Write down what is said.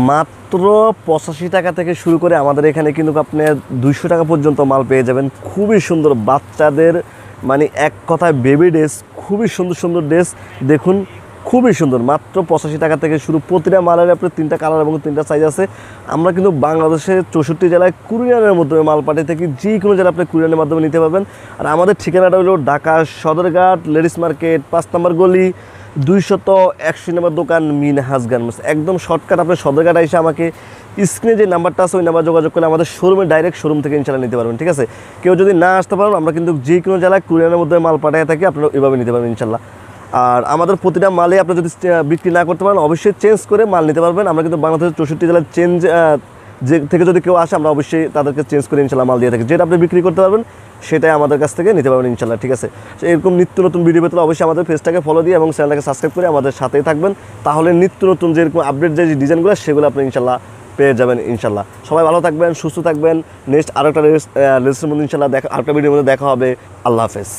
মাত্র 85 টাকা থেকে শুরু করে আমাদের এখানে কিন্তু আপনি 200 টাকা পর্যন্ত মাল পেয়ে যাবেন। খুবই সুন্দর বাচ্চাদের, মানে এক কথায় বেবি ড্রেস, খুবই সুন্দর সুন্দর ড্রেস দেখুন, খুবই সুন্দর। মাত্র 85 টাকা থেকে শুরু। প্রতিটা মালের আপনার 3টা কালার এবং 3টা সাইজ আছে। আমরা কিন্তু বাংলাদেশের 64 জেলায় কুরিয়ারের মাধ্যমে মাল পাঠিয়ে থাকি। যে কোনো জেলায় আপনি কুরিয়ারের মাধ্যমে নিতে পারবেন। আর আমাদের ঠিকানাটা হলো ঢাকা সদরঘাট, লেডিস মার্কেট, 5 নম্বর গলি, 281 নম্বর দোকান, মিনহাজ গার্মেন্টস। একদম শর্টকাট আপনি সদরঘাট এসে আমাকে স্ক্রিনে যে নাম্বারটা আছে ওই নাম্বার যোগাযোগ করলে আমাদের শোরুমে ডাইরেক্ট শোরুম থেকে ইনশাল্লাহ নিতে পারবেন, ঠিক আছে। কেউ যদি না আসতে পারেন, আমরা কিন্তু যে কোনো জেলায় কুরিয়ারের মধ্যে মাল পাঠিয়ে থাকি, আপনারা এভাবে নিতে পারবেন ইনশাল্লাহ। আর আমাদের প্রতিটা মালে আপনি যদি বিক্রি না করতে পারেন, অবশ্যই চেঞ্জ করে মাল নিতে পারবেন। আমরা কিন্তু বাংলাদেশের 64 জেলার চেঞ্জ যে থেকে যদি কেউ আসে, আমরা অবশ্যই তাদেরকে চেঞ্জ করে ইনশাল্লাহ মাল দিয়ে থাকি। যেটা আপনি বিক্রি করতে পারবেন সেটাই আমাদের কাছ থেকে নিতে পারবেন ইনশাল্লাহ, ঠিক আছে। এরকম নিত্য নতুন ভিডিও পেতে অবশ্যই আমাদের পেজটাকে ফলো দিয়ে এবং চ্যানেলটাকে সাবস্ক্রাইব করে আমাদের সাথেই থাকবেন। তাহলে নিত্য নতুন যেরকম আপডেট যে ডিজাইনগুলো সেগুলো আপনি ইনশাল্লাহ পেয়ে যাবেন ইনশাল্লাহ। সবাই ভালো থাকবেন, সুস্থ থাকবেন। নেক্সট আরেকটা লেসের মধ্যে ইনশাল্লাহ আরেকটা ভিডিওর মধ্যে দেখা হবে। আল্লাহ হাফেজ।